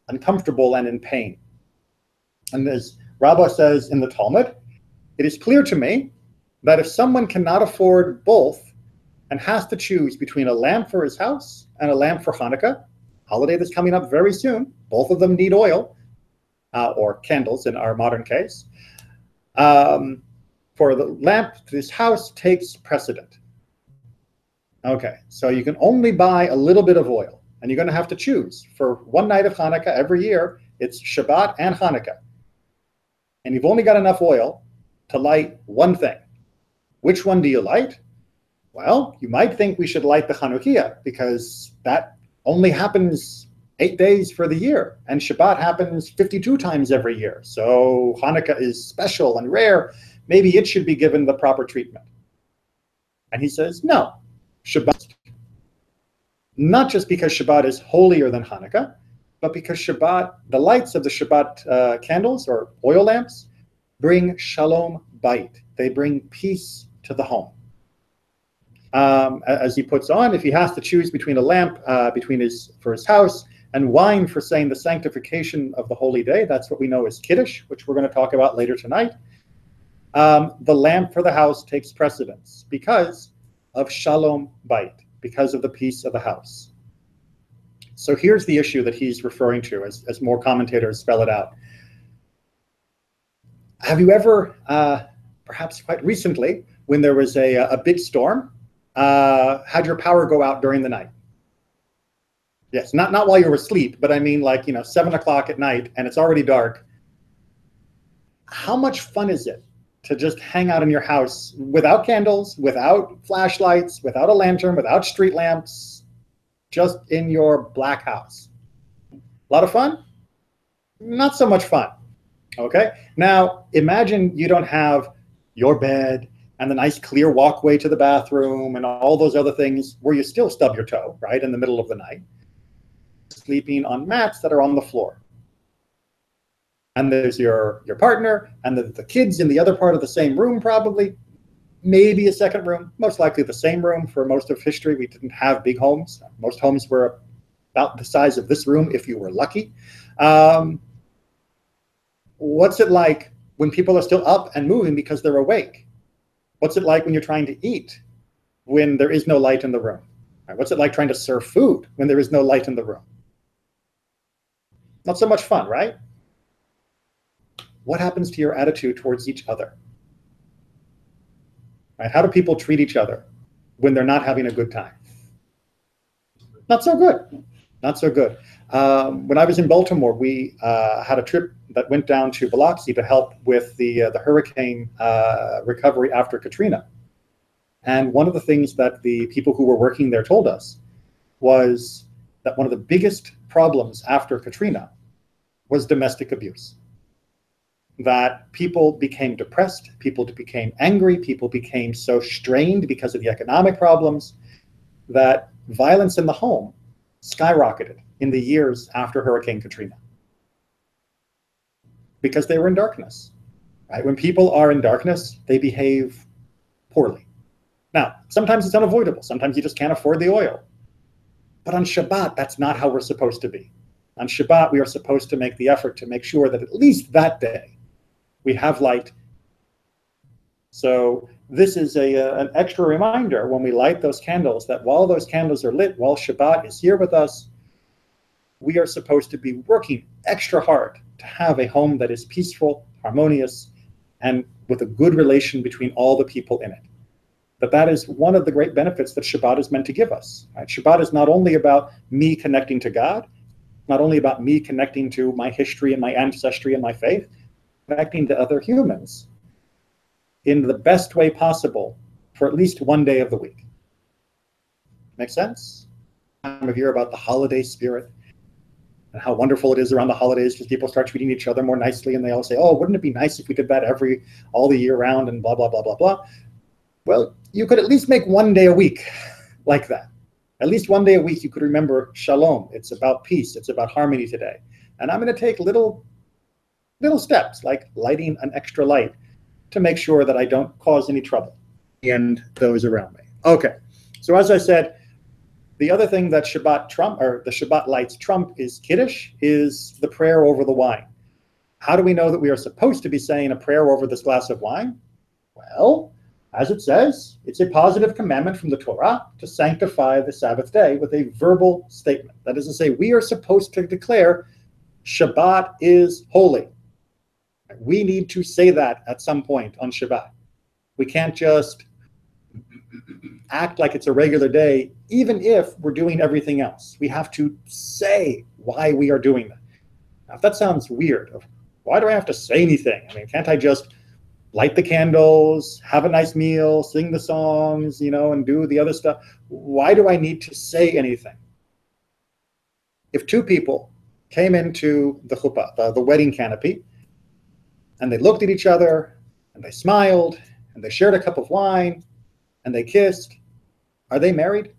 uncomfortable and in pain. And as Rabbah says in the Talmud, it is clear to me that if someone cannot afford both and has to choose between a lamp for his house and a lamp for Hanukkah, holiday that's coming up very soon, both of them need oil, or candles in our modern case, for the lamp, this house takes precedent. Okay, so you can only buy a little bit of oil, and you're going to have to choose. For one night of Hanukkah every year, it's Shabbat and Hanukkah. And you've only got enough oil to light one thing. Which one do you light? Well, you might think we should light the Chanukiah, because that only happens 8 days for the year, and Shabbat happens 52 times every year. So Hanukkah is special and rare. Maybe it should be given the proper treatment. And he says, no, Shabbat. Not just because Shabbat is holier than Hanukkah, but because Shabbat, the lights of the Shabbat candles or oil lamps bring shalom bayit. They bring peace to the home. As he puts on, if he has to choose between a lamp for his house and wine for saying the sanctification of the holy day, that's what we know as Kiddush, which we're going to talk about later tonight. The lamp for the house takes precedence because of shalom bayit, because of the peace of the house. So here's the issue that he's referring to as more commentators spell it out. Have you ever, perhaps quite recently, when there was a big storm, had your power go out during the night? Yes, not while you were asleep, but I mean 7 o'clock at night and it's already dark. How much fun is it to just hang out in your house without candles, without flashlights, without a lantern, without street lamps, just in your black house? A lot of fun? Not so much fun. Okay, now imagine you don't have your bed and the nice clear walkway to the bathroom and all those other things where you still stub your toe, right, in the middle of the night, sleeping on mats that are on the floor. And there's your partner and the kids in the other part of the same room probably. maybe a second room, most likely the same room. For most of history, we didn't have big homes. Most homes were about the size of this room if you were lucky. What's it like when people are still up and moving because they're awake? What's it like when you're trying to eat when there is no light in the room? What's it like trying to serve food when there is no light in the room? Not so much fun, right? What happens to your attitude towards each other? Right? How do people treat each other when they're not having a good time? Not so good. Not so good. When I was in Baltimore, we had a trip that went down to Biloxi to help with the hurricane recovery after Katrina. And one of the things that the people who were working there told us was that one of the biggest problems after Katrina was domestic abuse. That people became depressed, people became angry, people became so strained because of the economic problems that violence in the home skyrocketed in the years after Hurricane Katrina. Because they were in darkness. Right? When people are in darkness, they behave poorly. Now, sometimes it's unavoidable. Sometimes you just can't afford the oil. But on Shabbat, that's not how we're supposed to be. On Shabbat, we are supposed to make the effort to make sure that at least that day, we have light. So this is an extra reminder when we light those candles that while those candles are lit, while Shabbat is here with us, we are supposed to be working extra hard to have a home that is peaceful, harmonious, and with a good relation between all the people in it. But that is one of the great benefits that Shabbat is meant to give us. Right? Shabbat is not only about me connecting to God, not only about me connecting to my history and my ancestry and my faith, connecting to other humans in the best way possible for at least one day of the week. Make sense? Time of year about the holiday spirit and how wonderful it is around the holidays because people start treating each other more nicely and they all say, oh, wouldn't it be nice if we did that all the year round and blah, blah, blah, blah, blah. Well, you could at least make one day a week like that. At least one day a week you could remember shalom. It's about peace. It's about harmony today. And I'm going to take little steps like lighting an extra light to make sure that I don't cause any trouble and those around me. Okay, so as I said, the other thing that the Shabbat lights trump is Kiddush, is the prayer over the wine. How do we know that we are supposed to be saying a prayer over this glass of wine? Well, as it says, it's a positive commandment from the Torah to sanctify the Sabbath day with a verbal statement. That is to say, we are supposed to declare Shabbat is holy. We need to say that at some point on Shabbat. We can't just act like it's a regular day, even if we're doing everything else. We have to say why we are doing that. Now, if that sounds weird, why do I have to say anything? I mean, can't I just light the candles, have a nice meal, sing the songs, and do the other stuff? Why do I need to say anything? If two people came into the chuppah, the wedding canopy, and they looked at each other, and they smiled, and they shared a cup of wine, and they kissed, are they married?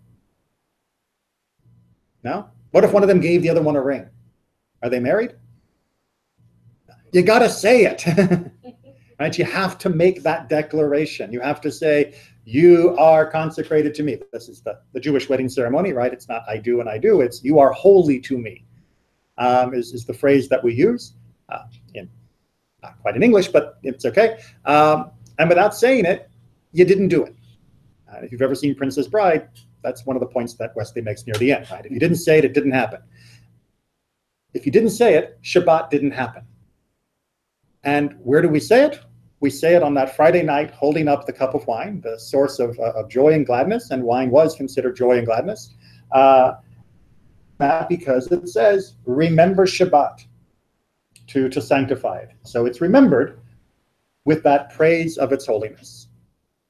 No? What if one of them gave the other one a ring? Are they married? You got to say it. Right? You have to make that declaration. You have to say, you are consecrated to me. This is the Jewish wedding ceremony, right? It's not I do and I do. It's you are holy to me, is the phrase that we use. Not quite in English, but it's okay. And without saying it, you didn't do it. If you've ever seen Princess Bride, that's one of the points that Wesley makes near the end, right? If you didn't say it, it didn't happen. If you didn't say it, Shabbat didn't happen. And where do we say it? We say it on that Friday night, holding up the cup of wine, the source of joy and gladness, and wine was considered joy and gladness. That because it says, remember Shabbat, to sanctify it. So it's remembered with that praise of its holiness.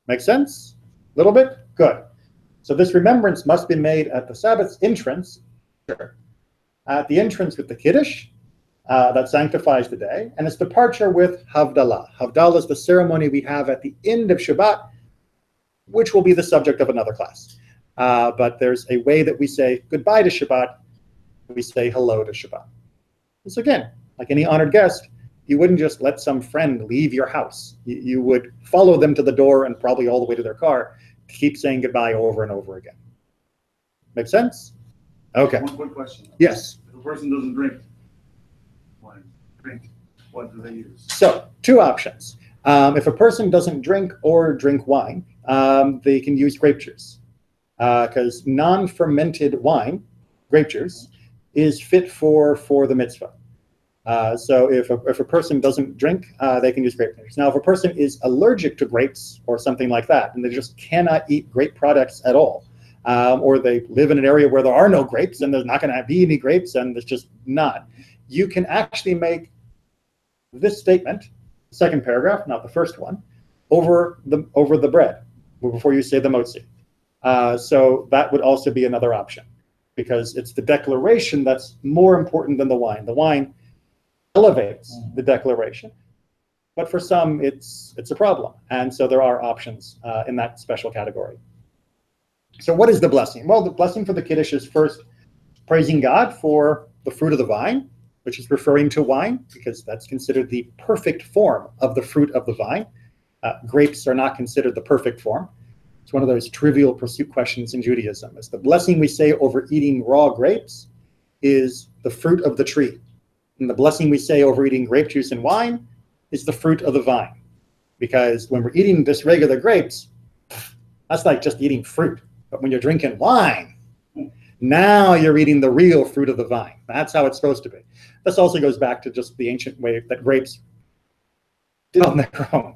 Make sense? A little bit? Good. So this remembrance must be made at the Sabbath's entrance, at the entrance with the Kiddush, that sanctifies the day, and its departure with Havdalah. Havdalah is the ceremony we have at the end of Shabbat, which will be the subject of another class. But there's a way that we say goodbye to Shabbat, we say hello to Shabbat. This again, like any honored guest, you wouldn't just let some friend leave your house. You would follow them to the door and probably all the way to their car to keep saying goodbye over and over again. Make sense? Okay. One quick question. Yes. If a person doesn't drink wine, what do they use? So, two options. If a person doesn't drink or drink wine, they can use grape juice, because non-fermented wine, grape juice, is fit for the mitzvah. So if a person doesn't drink, they can use grape juice. Now, if a person is allergic to grapes or something like that, and they just cannot eat grape products at all, or they live in an area where there are no grapes and there's not going to be any grapes and there's just not, you can actually make this statement, second paragraph, not the first one, over the bread before you say the motzi. So that would also be another option, because it's the declaration that's more important than the wine. The wine elevates the declaration, but for some it's a problem, and so there are options in that special category. So what is the blessing? Well, the blessing for the Kiddush is first praising God for the fruit of the vine, which is referring to wine, because that's considered the perfect form of the fruit of the vine. Grapes are not considered the perfect form. It's one of those trivial pursuit questions in Judaism. It's the blessing we say over eating raw grapes is the fruit of the tree. And the blessing we say over eating grape juice and wine is the fruit of the vine. Because when we're eating just regular grapes, that's like just eating fruit. But when you're drinking wine, now you're eating the real fruit of the vine. That's how it's supposed to be. This also goes back to just the ancient way that grapes did on their own.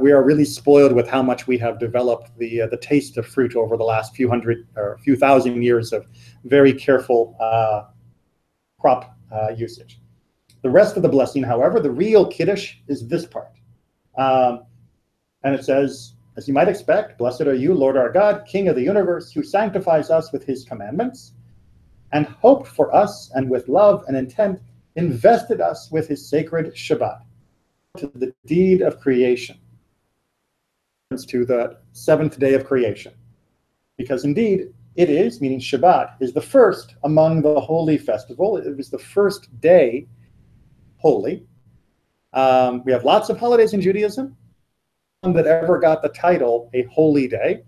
We are really spoiled with how much we have developed the taste of fruit over the last few hundred or few thousand years of very careful crop usage. The rest of the blessing, however, the real Kiddush, is this part. And it says, as you might expect, blessed are you, Lord our God, King of the universe, who sanctifies us with his commandments, and hoped for us, and with love and intent invested us with his sacred Shabbat, to the deed of creation, to the seventh day of creation. Because indeed, it is, meaning Shabbat, is the first among the holy festival. It was the first day holy. We have lots of holidays in Judaism. One that ever got the title a holy day,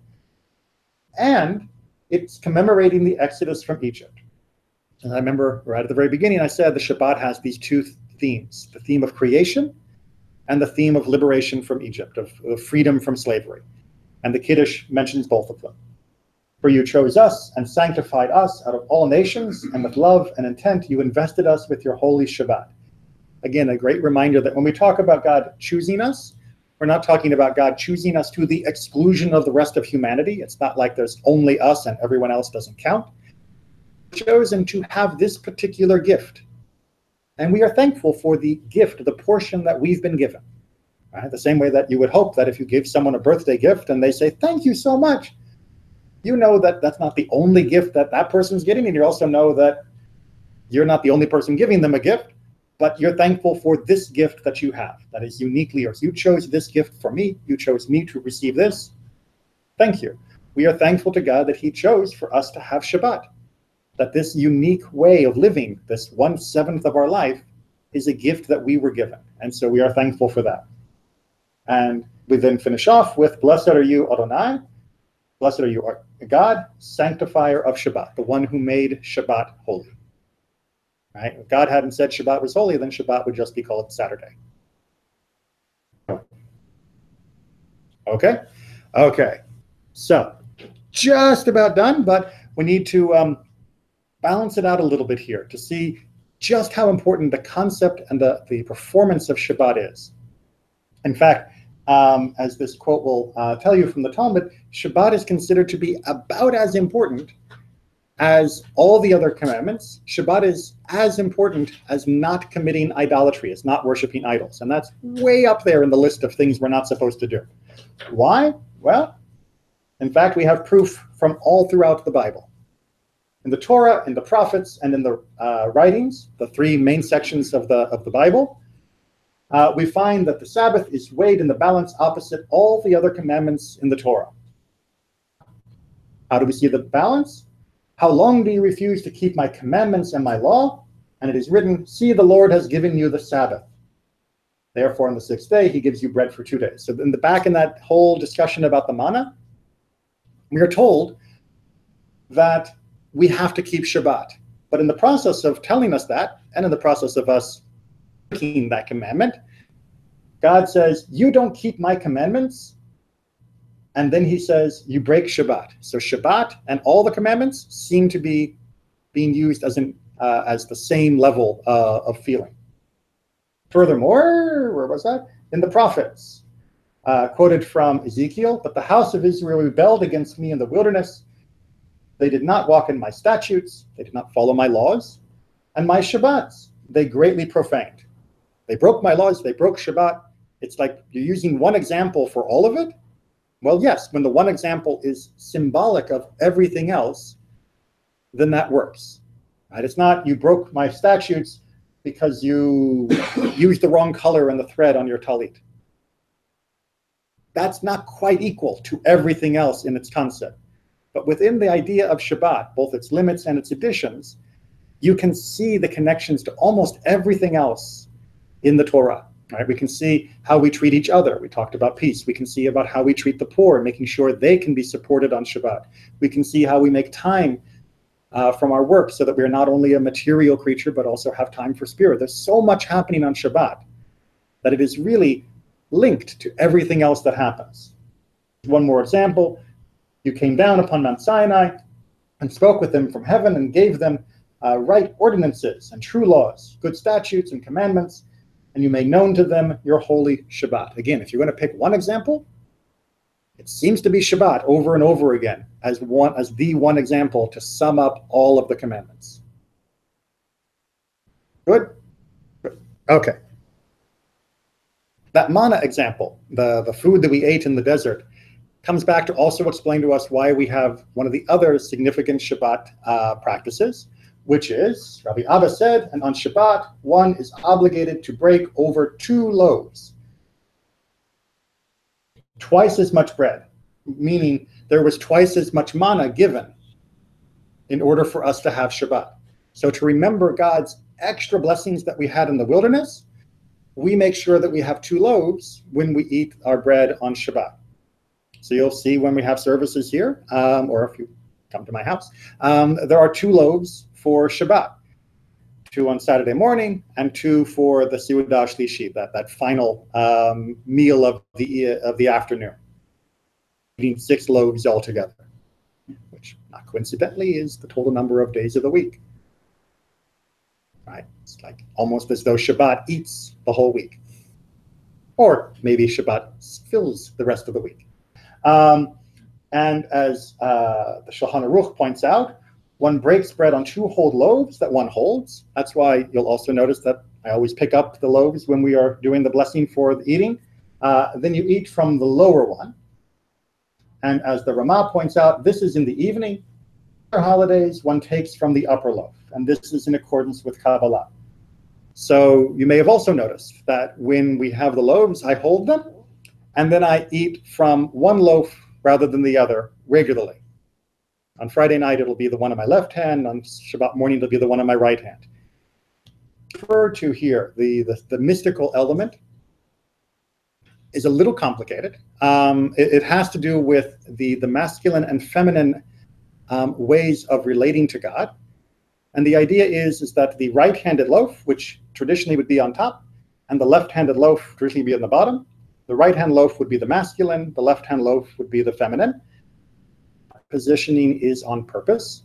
and it's commemorating the Exodus from Egypt. And I remember right at the very beginning I said the Shabbat has these two themes, the theme of creation and the theme of liberation from Egypt, of freedom from slavery. And the Kiddush mentions both of them. For you chose us and sanctified us out of all nations, and with love and intent you invested us with your holy Shabbat. Again, a great reminder that when we talk about God choosing us, we're not talking about God choosing us to the exclusion of the rest of humanity. It's not like there's only us and everyone else doesn't count. We're chosen to have this particular gift. And we are thankful for the gift, the portion that we've been given. Right? The same way that you would hope that if you give someone a birthday gift and they say, thank you so much, you know that that's not the only gift that that person's getting, and you also know that you're not the only person giving them a gift, but you're thankful for this gift that you have, that is uniquely yours. You chose this gift for me. You chose me to receive this. Thank you. We are thankful to God that he chose for us to have Shabbat, that this unique way of living, this 1/7 of our life, is a gift that we were given. And so we are thankful for that. And we then finish off with, blessed are you, Adonai. Blessed are you, God, sanctifier of Shabbat, the one who made Shabbat holy. Right? If God hadn't said Shabbat was holy, then Shabbat would just be called Saturday. Okay? Okay. So, just about done, but we need to balance it out a little bit here to see just how important the concept and the performance of Shabbat is. In fact, as this quote will tell you from the Talmud, Shabbat is considered to be about as important as all the other commandments. Shabbat is as important as not committing idolatry, as not worshiping idols. And that's way up there in the list of things we're not supposed to do. Why? Well, in fact, we have proof from all throughout the Bible. In the Torah, in the prophets, and in the writings, the three main sections of the Bible, we find that the Sabbath is weighed in the balance opposite all the other commandments in the Torah. How do we see the balance? How long do you refuse to keep my commandments and my law? And it is written, see, the Lord has given you the Sabbath. Therefore, on the sixth day, he gives you bread for 2 days. So in that whole discussion about the manna, we are told that we have to keep Shabbat. But in the process of telling us that, and in the process of us breaking that commandment, God says, you don't keep my commandments. And then he says, you break Shabbat. So Shabbat and all the commandments seem to be being used as the same level of feeling. Furthermore, where was that? In the prophets, quoted from Ezekiel, but the house of Israel rebelled against me in the wilderness. They did not walk in my statutes. They did not follow my laws. And my Shabbats, they greatly profaned. They broke my laws. They broke Shabbat. It's like you're using one example for all of it. Well, yes, when the one example is symbolic of everything else, then that works. Right? It's not you broke my statutes because you used the wrong color in the thread on your talit. That's not quite equal to everything else in its concept. But within the idea of Shabbat, both its limits and its additions, you can see the connections to almost everything else in the Torah. Right? We can see how we treat each other. We talked about peace. We can see about how we treat the poor, making sure they can be supported on Shabbat. We can see how we make time from our work so that we're not only a material creature, but also have time for spirit. There's so much happening on Shabbat that it is really linked to everything else that happens. One more example. You came down upon Mount Sinai and spoke with them from heaven and gave them right ordinances and true laws, good statutes and commandments, and you made known to them your holy Shabbat. Again, if you're going to pick one example, it seems to be Shabbat over and over again as the one example to sum up all of the commandments. Good? Good. Okay. That manna example, the food that we ate in the desert, comes back to also explain to us why we have one of the other significant Shabbat practices, which is, Rabbi Abba said, and on Shabbat, one is obligated to break over 2 loaves, twice as much bread, meaning there was twice as much manna given in order for us to have Shabbat. So to remember God's extra blessings that we had in the wilderness, we make sure that we have 2 loaves when we eat our bread on Shabbat. So you'll see when we have services here, or if you come to my house, there are 2 loaves for Shabbat, 2 on Saturday morning and 2 for the Seudah Shlishi, that final meal of the afternoon, eating 6 loaves altogether, which not coincidentally is the total number of days of the week. Right? It's like almost as though Shabbat eats the whole week, or maybe Shabbat fills the rest of the week. And as the Shulchan Aruch points out, one breaks bread on 2 whole loaves that one holds. That's why you'll also notice that I always pick up the loaves when we are doing the blessing for the eating. Then you eat from the lower one. And as the Ramah points out, this is in the evening. Other holidays, one takes from the upper loaf. And this is in accordance with Kabbalah. So you may have also noticed that when we have the loaves, I hold them, and then I eat from one loaf rather than the other regularly. On Friday night, it'll be the one on my left hand. On Shabbat morning, it'll be the one on my right hand. Refer to here, the mystical element is a little complicated. It has to do with the masculine and feminine ways of relating to God. And the idea is that the right-handed loaf, which traditionally would be on top, and the left-handed loaf traditionally be on the bottom. The right-hand loaf would be the masculine, the left-hand loaf would be the feminine. Positioning is on purpose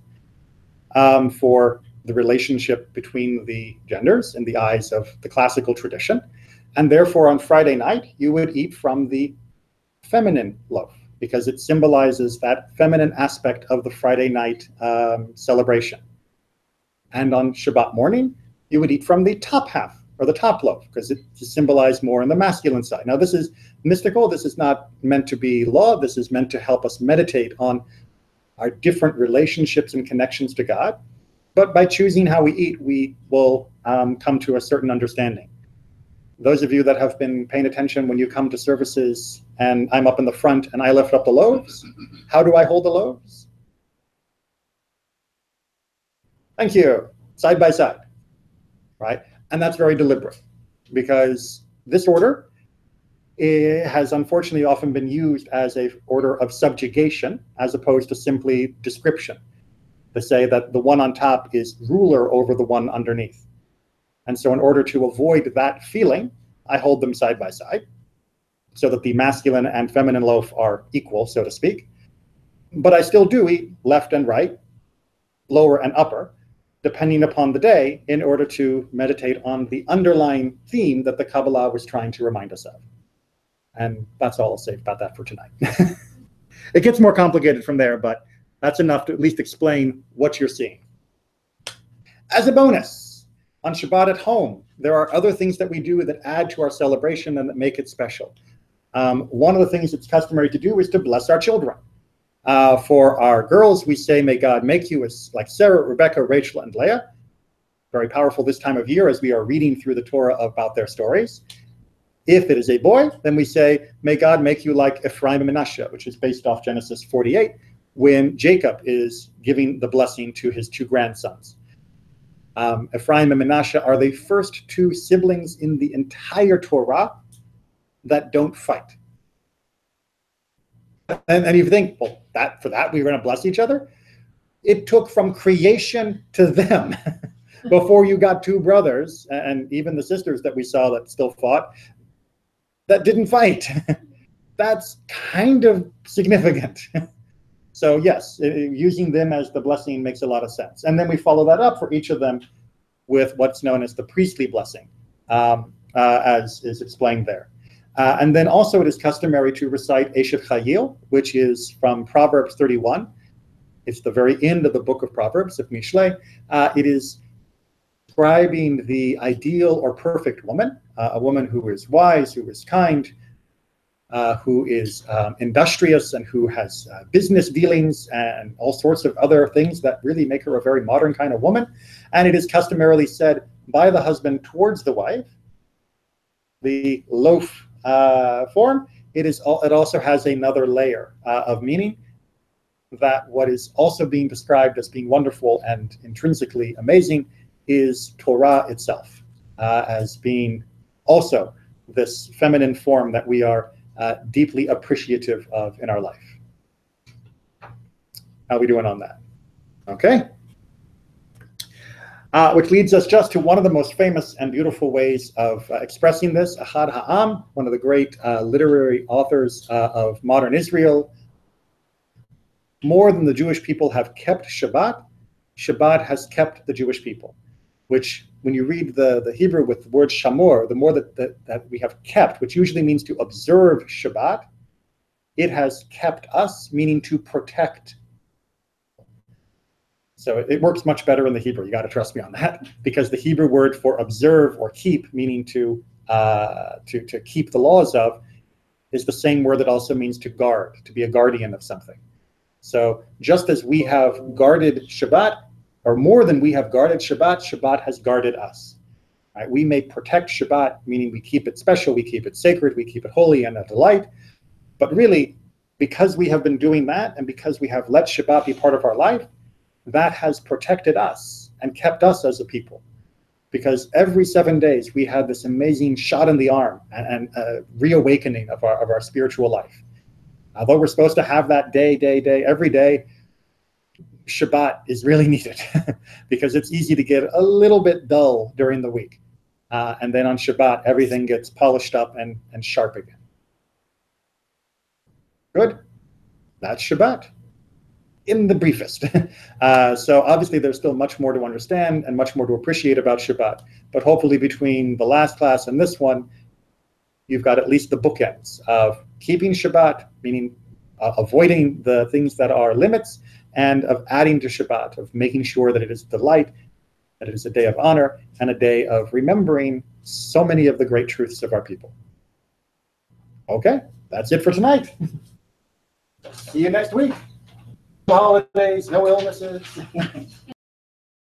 for the relationship between the genders in the eyes of the classical tradition. And therefore, on Friday night, you would eat from the feminine loaf because it symbolizes that feminine aspect of the Friday night celebration. And on Shabbat morning, you would eat from the top half or the top loaf because it symbolizes more on the masculine side. Now, this is mystical. This is not meant to be law. This is meant to help us meditate on our different relationships and connections to God. But by choosing how we eat, we will come to a certain understanding. Those of you that have been paying attention when you come to services and I'm up in the front and I lift up the loaves, how do I hold the loaves? Thank you. Side by side, right? And that's very deliberate because This order has unfortunately often been used as an order of subjugation as opposed to simply description. They say that the one on top is ruler over the one underneath. And so in order to avoid that feeling, I hold them side by side so that the masculine and feminine loaf are equal, so to speak. But I still do eat left and right, lower and upper, depending upon the day, in order to meditate on the underlying theme that the Kabbalah was trying to remind us of. And that's all I'll say about that for tonight. It gets more complicated from there, but that's enough to at least explain what you're seeing. As a bonus, on Shabbat at home, there are other things that we do that add to our celebration and that make it special. One of the things that's customary to do is to bless our children. For our girls, we say, may God make you as like Sarah, Rebecca, Rachel, and Leah. Very powerful this time of year as we are reading through the Torah about their stories. If it is a boy, then we say, may God make you like Ephraim and Manasseh, which is based off Genesis 48, when Jacob is giving the blessing to his two grandsons. Ephraim and Manasseh are the first two siblings in the entire Torah that don't fight. And you think, well, for that we're going to bless each other? It took from creation to them before you got two brothers, and even the sisters that we saw that still fought, that didn't fight. That's kind of significant. So yes, using them as the blessing makes a lot of sense. And then we follow that up for each of them with what's known as the priestly blessing, as is explained there. And then also it is customary to recite Eshet Chayil, which is from Proverbs 31. It's the very end of the book of Proverbs of Mishlei. It is describing the ideal or perfect woman, a woman who is wise, who is kind, who is industrious, and who has business dealings and all sorts of other things that really make her a very modern kind of woman. And it is customarily said by the husband towards the wife, the loaf form. It also has another layer of meaning, that what is also being described as being wonderful and intrinsically amazing is Torah itself, as being also this feminine form that we are deeply appreciative of in our life. How are we doing on that? Okay. Which leads us just to one of the most famous and beautiful ways of expressing this. Ahad Ha'am, one of the great literary authors of modern Israel. More than the Jewish people have kept Shabbat, Shabbat has kept the Jewish people. Which, when you read the Hebrew with the word shamor, the more that we have kept, which usually means to observe Shabbat, it has kept us, meaning to protect. So it works much better in the Hebrew. You got to trust me on that, because the Hebrew word for observe or keep, meaning to keep the laws of, is the same word that also means to guard, to be a guardian of something. So just as we have guarded Shabbat, or more than we have guarded Shabbat, Shabbat has guarded us. Right? We may protect Shabbat, meaning we keep it special, we keep it sacred, we keep it holy and a delight. But really, because we have been doing that, and because we have let Shabbat be part of our life, that has protected us and kept us as a people. Because every 7 days we had this amazing shot in the arm and reawakening of our spiritual life. Although we're supposed to have that day, every day, Shabbat is really needed because it's easy to get a little bit dull during the week. And then on Shabbat, everything gets polished up and sharp again. Good. That's Shabbat in the briefest. So obviously there's still much more to understand and much more to appreciate about Shabbat. But hopefully between the last class and this one, you've got at least the bookends of keeping Shabbat, meaning avoiding the things that are limits, and of adding to Shabbat, of making sure that it is delight, that it is a day of honor, and a day of remembering so many of the great truths of our people. Okay, that's it for tonight. See you next week. Holidays, no illnesses.